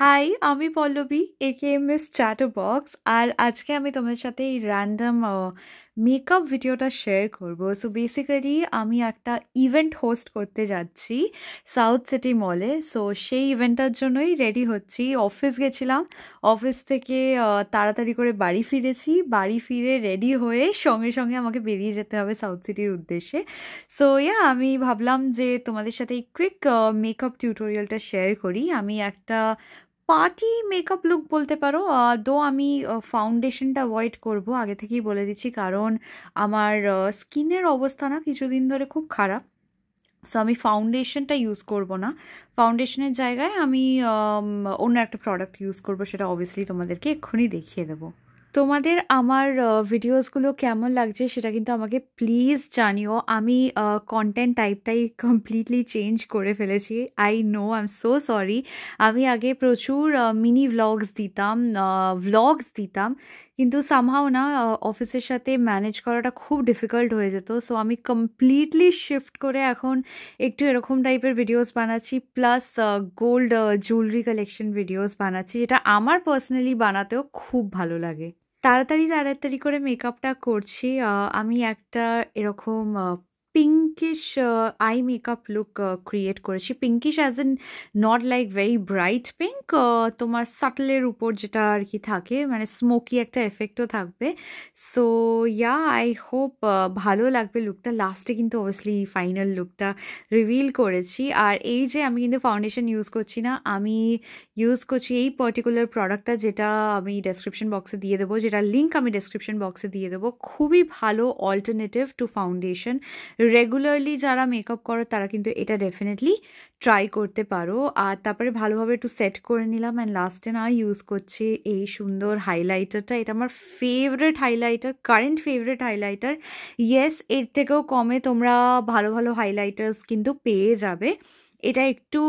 High, আমি পল্লবী একেএমএস চ্যাটারবক্স। আর আজকে আমি তোমাদের সাথে এই র্যান্ডম মেকআপ ভিডিওটা শেয়ার করব। সো বেসিক্যালি আমি একটা ইভেন্ট হোস্ট করতে যাচ্ছি সাউথ সিটি মলে। সো সেই ইভেন্টটার জন্যই রেডি হচ্ছি। অফিস গেছিলাম, অফিস থেকে তাড়াতাড়ি করে বাড়ি ফিরেছি, বাড়ি ফিরে রেডি হয়ে সঙ্গে সঙ্গে আমাকে বেরিয়ে যেতে হবে সাউথ সিটির উদ্দেশ্যে। সো আমি ভাবলাম যে তোমাদের সাথে এই কুইক মেকআপ টিউটোরিয়ালটা শেয়ার করি। আমি একটা পার্টি মেকআপ লুক বলতে পারো, দো আমি ফাউন্ডেশনটা অ্যাভয়েড করব, আগে থেকেই বলে দিচ্ছি, কারণ আমার স্কিনের অবস্থা না কিছুদিন ধরে খুব খারাপ। সো আমি ফাউন্ডেশনটা ইউজ করব না, ফাউন্ডেশনের জায়গায় আমি অন্য একটা প্রোডাক্ট ইউজ করব, সেটা অবভিয়াসলি তোমাদেরকে এক্ষুনি দেখিয়ে দেবো। তোমাদের আমার ভিডিওসগুলো কেমন লাগছে সেটা কিন্তু আমাকে প্লিজ জানিও। আমি কন্টেন্ট টাইপটাই কমপ্লিটলি চেঞ্জ করে ফেলেছি। I know, I am so sorry. আমি আগে প্রচুর মিনি ভ্লগস দিতাম, কিন্তু সামহাও না অফিসের সাথে ম্যানেজ করাটা খুব ডিফিকাল্ট হয়ে যেত। সো আমি কমপ্লিটলি শিফট করে এখন একটু এরকম টাইপের ভিডিওস বানাচ্ছি, plus gold jewellery collection videos বানাচ্ছি, যেটা আমার পার্সোনালি বানাতেও খুব ভালো লাগে। তাড়াতাড়ি করে মেকআপটা করছি। আমি একটা এরকম pinkish eye makeup look create করেছি। Pinkish as in not like very bright pink, তোমার সাটলের উপর যেটা আর কি থাকে, মানে স্মোকি একটা এফেক্টও থাকবে। সো আই হোপ ভালো লাগবে লুকটা। লাস্টে কিন্তু অবভিয়াসলি ফাইনাল লুকটা রিভিল করেছি। আর এই যে আমি কিন্তু ফাউন্ডেশন ইউজ করছি না, আমি ইউজ করছি এই পার্টিকুলার প্রোডাক্টটা, যেটা আমি ডেসক্রিপশন বক্সে দিয়ে দেবো, যেটা লিঙ্ক আমি ডেসক্রিপশন বক্সে দিয়ে দেবো। খুবই ভালো অল্টারনেটিভ টু ফাউন্ডেশন। রেগুলারলি যারা মেকআপ করো তারা কিন্তু এটা ডেফিনেটলি ট্রাই করতে পারো। আর তারপরে ভালোভাবে একটু সেট করে নিলাম, অ্যান্ড লাস্টে না ইউজ করছি এই সুন্দর হাইলাইটারটা। এটা আমার favourite highlighter, current favourite highlighter. Yes, এর থেকেও কমে তোমরা ভালো ভালো হাইলাইটার্স কিন্তু পেয়ে যাবে। এটা একটু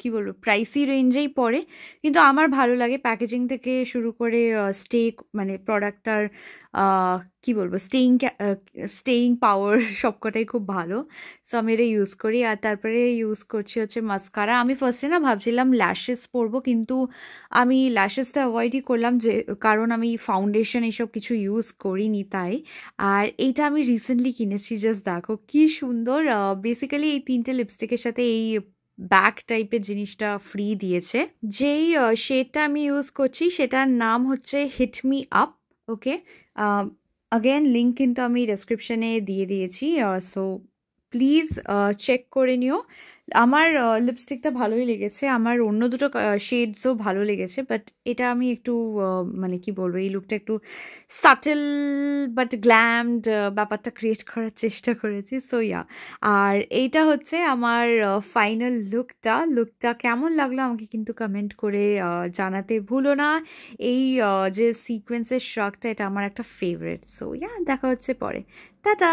কি বলবো, প্রাইসি রেঞ্জেই পড়ে, কিন্তু আমার ভালো লাগে। প্যাকেজিং থেকে শুরু করে মানে প্রোডাক্টটার কি বলবো, স্টেইং পাওয়ার সবকটাই খুব ভালো। সো আমি এটা ইউজ করি। আর তারপরে ইউজ করছি হচ্ছে মাস্কারা। আমি ফার্স্টে না ভাবছিলাম ল্যাশেস পরবো, কিন্তু আমি ল্যাশেসটা অ্যাভয়েডই করলাম, যে কারণ আমি ফাউন্ডেশন এইসব কিছু ইউজ করিনি তাই। আর এইটা আমি রিসেন্টলি কিনেছি, জাস্ট দেখো কি সুন্দর। বেসিক্যালি এই তিনটে লিপস্টিকের সাথে এই ব্যাক টাইপের জিনিসটা ফ্রি দিয়েছে। যেই শেডটা আমি ইউজ করছি সেটার নাম হচ্ছে হিট মি আপ। ওকে, আগেন লিঙ্ক কিন্তু আমি ডেসক্রিপশনে দিয়ে দিয়েছি, সো প্লিজ চেক করে নিও। আমার লিপস্টিকটা ভালোই লেগেছে, আমার অন্য দুটো শেডসও ভালো লেগেছে, বাট এটা আমি একটু মানে কি বলবো, এই লুকটা একটু সাটেল বাট গ্ল্যামড ব্যাপারটা ক্রিয়েট করার চেষ্টা করেছি। সো আর এইটা হচ্ছে আমার ফাইনাল লুকটা কেমন লাগলো আমাকে কিন্তু কমেন্ট করে জানাতে ভুলো না। এই যে সিকোয়েন্সের শখটা, এটা আমার একটা ফেভারিট। সো দেখা হচ্ছে পরে। টাটা।